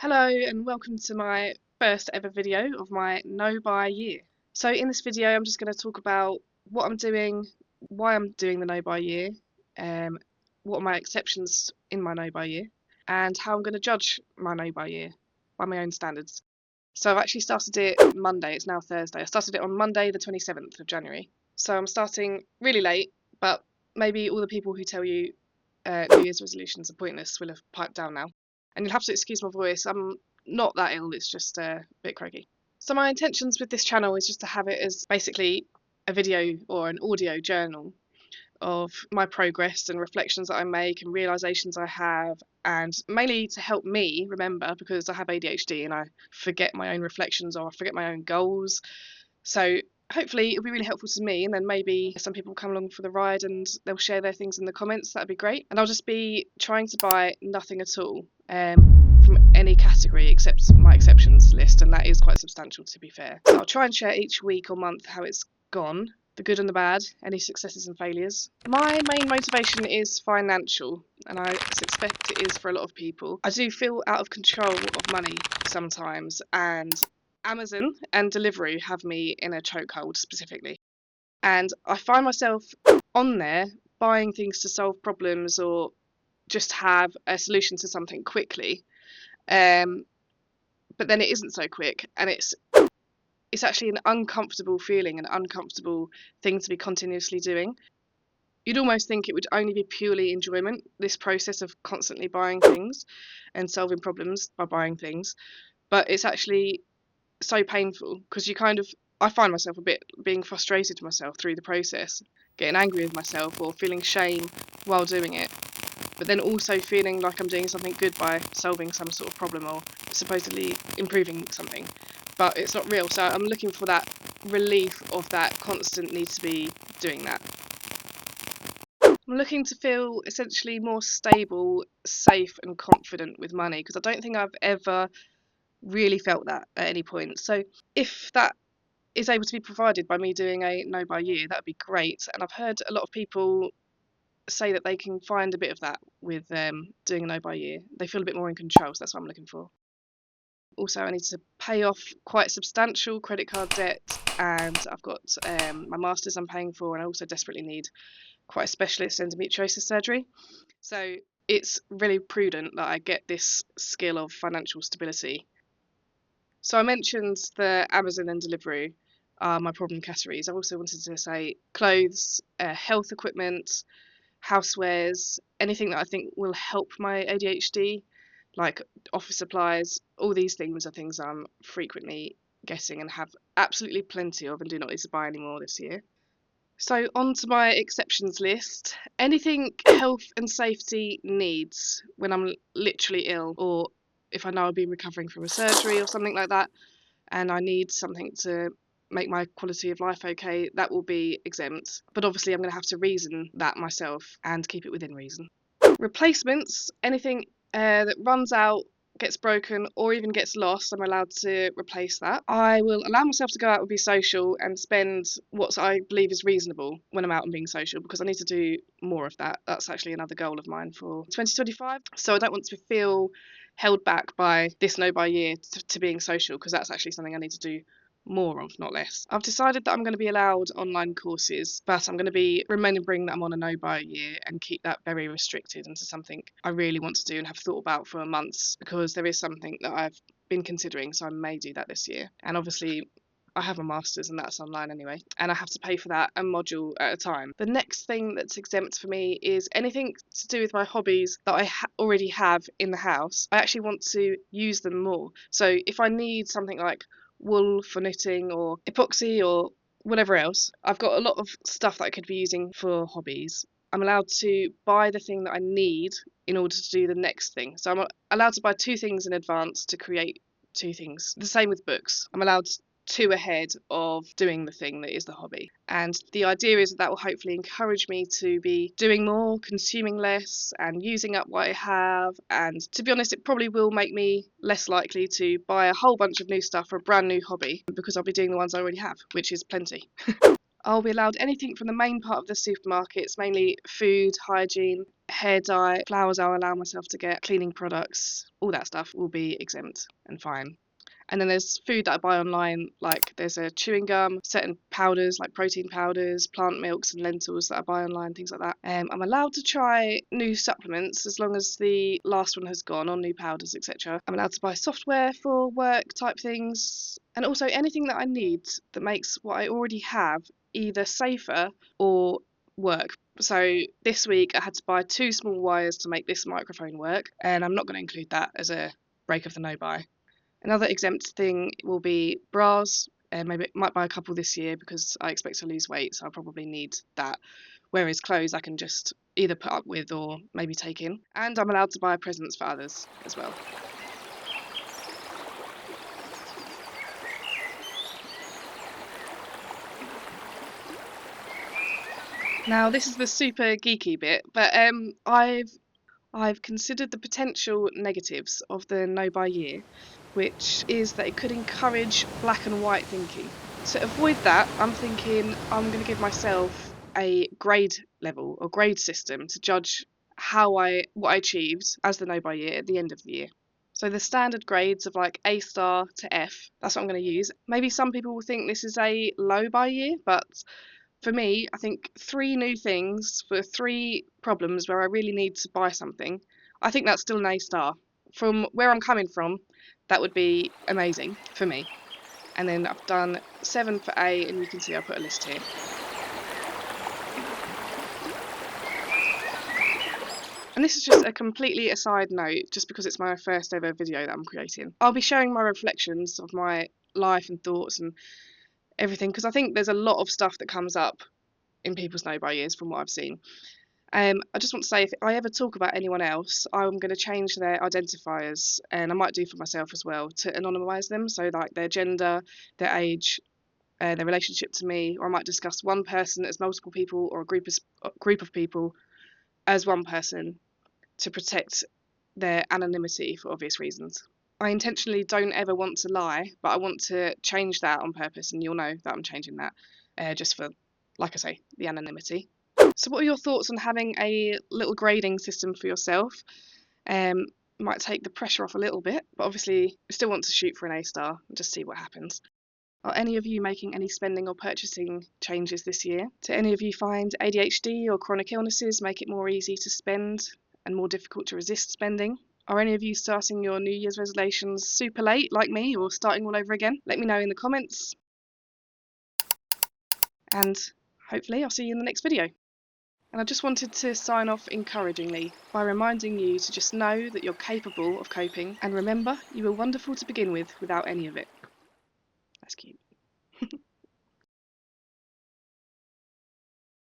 Hello and welcome to my first ever video of my no-buy year. So in this video I'm just going to talk about what I'm doing, why I'm doing the no-buy year, um, what are my exceptions in my no-buy year, and how I'm going to judge my no-buy year by my own standards. So I've actually started it Monday, it's now Thursday. I started it on Monday the 27th of January. So I'm starting really late, but maybe all the people who tell you New Year's resolutions are pointless will have piped down now. And you'll have to excuse my voice, I'm not that ill, it's just a bit croaky. So my intentions with this channel is just to have it as basically a video or an audio journal of my progress and reflections that I make and realizations I have, and mainly to help me remember, because I have ADHD and I forget my own reflections or I forget my own goals. So hopefully it'll be really helpful to me, and then maybe some people will come along for the ride and they'll share their things in the comments. That'd be great. And I'll just be trying to buy nothing at all from any category except my exceptions list, and that is quite substantial, to be fair. So I'll try and share each week or month how it's gone, the good and the bad, any successes and failures. My main motivation is financial, and I suspect it is for a lot of people. I do feel out of control of money sometimes, and Amazon and delivery have me in a chokehold specifically. And I find myself on there buying things to solve problems or just have a solution to something quickly. But then it isn't so quick, and it's actually an uncomfortable feeling, an uncomfortable thing to be continuously doing. You'd almost think it would only be purely enjoyment, this process of constantly buying things and solving problems by buying things, but it's actually so painful because I find myself a bit being frustrated with myself through the process, getting angry with myself or feeling shame while doing it, but then also feeling like I'm doing something good by solving some sort of problem or supposedly improving something, but it's not real. So I'm looking for that relief of that constant need to be doing that. I'm looking to feel essentially more stable, safe and confident with money, because I don't think I've ever really felt that at any point. So if that is able to be provided by me doing a no buy year, that would be great. And I've heard a lot of people say that they can find a bit of that with doing a no buy year. They feel a bit more in control, so that's what I'm looking for. Also, I need to pay off quite substantial credit card debt, and I've got my masters I'm paying for, and I also desperately need quite a specialist endometriosis surgery. So it's really prudent that I get this skill of financial stability. So I mentioned the Amazon and delivery are my problem categories. I also wanted to say clothes, health equipment, housewares, anything that I think will help my ADHD, like office supplies. All these things are things I'm frequently getting and have absolutely plenty of and do not need to buy anymore this year. So on to my exceptions list. Anything health and safety needs when I'm literally ill, or if I know I'll be recovering from a surgery or something like that, and I need something to make my quality of life okay, that will be exempt. But obviously I'm going to have to reason that myself and keep it within reason. Replacements, anything that runs out, gets broken, or even gets lost, I'm allowed to replace that. I will allow myself to go out and be social and spend what I believe is reasonable when I'm out and being social, because I need to do more of that. That's actually another goal of mine for 2025. So I don't want to feel held back by this no buy year to being social, because that's actually something I need to do more of, not less. I've decided that I'm going to be allowed online courses, but I'm going to be remembering that I'm on a no buy year and keep that very restricted into something I really want to do and have thought about for months, because there is something that I've been considering, so I may do that this year. And obviously I have a master's and that's online anyway, and I have to pay for that a module at a time. The next thing that's exempt for me is anything to do with my hobbies that I already have in the house. I actually want to use them more. So if I need something like wool for knitting or epoxy or whatever else, I've got a lot of stuff that I could be using for hobbies. I'm allowed to buy the thing that I need in order to do the next thing. So I'm allowed to buy two things in advance to create two things. The same with books. I'm allowed two ahead of doing the thing that is the hobby. And the idea is that will hopefully encourage me to be doing more, consuming less, and using up what I have. And to be honest, it probably will make me less likely to buy a whole bunch of new stuff for a brand new hobby, because I'll be doing the ones I already have, which is plenty. I'll be allowed anything from the main part of the supermarkets, mainly food, hygiene, hair dye, flowers I'll allow myself to get, cleaning products, all that stuff will be exempt and fine. And then there's food that I buy online, like there's a chewing gum, certain powders like protein powders, plant milks and lentils that I buy online, things like that. I'm allowed to try new supplements as long as the last one has gone, or new powders, etc. I'm allowed to buy software for work type things, and also anything that I need that makes what I already have either safer or work. So this week I had to buy 2 small wires to make this microphone work, and I'm not going to include that as a break of the no buy. Another exempt thing will be bras. Maybe might buy a couple this year because I expect to lose weight, so I probably need that. Whereas clothes I can just either put up with or maybe take in. And I'm allowed to buy presents for others as well. Now this is the super geeky bit, but I've considered the potential negatives of the no buy year, which is that it could encourage black and white thinking. To avoid that, I'm thinking I'm going to give myself a grade level or grade system to judge what I achieved as the no buy year at the end of the year. So the standard grades of like A star to F, that's what I'm going to use. Maybe some people will think this is a low buy year, but for me, I think 3 new things for 3 problems where I really need to buy something, I think that's still an A star. From where I'm coming from, that would be amazing for me. And then I've done 7 for A, and you can see I put a list here. And this is just a completely aside note, just because it's my first ever video that I'm creating. I'll be sharing my reflections of my life and thoughts and everything, because I think there's a lot of stuff that comes up in people's no buy years from what I've seen. I just want to say, if I ever talk about anyone else, I'm going to change their identifiers, and I might do for myself as well, to anonymise them. So like their gender, their age, their relationship to me, or I might discuss one person as multiple people, or a group of people as one person, to protect their anonymity for obvious reasons. I intentionally don't ever want to lie, but I want to change that on purpose, and you'll know that I'm changing that, just for, like I say, the anonymity. So what are your thoughts on having a little grading system for yourself? Might take the pressure off a little bit, but obviously I still want to shoot for an A star and just see what happens. Are any of you making any spending or purchasing changes this year? Do any of you find ADHD or chronic illnesses make it more easy to spend and more difficult to resist spending? Are any of you starting your New Year's resolutions super late like me, or starting all over again? Let me know in the comments, and hopefully I'll see you in the next video. And I just wanted to sign off encouragingly by reminding you to just know that you're capable of coping, and remember, you were wonderful to begin with without any of it. That's cute.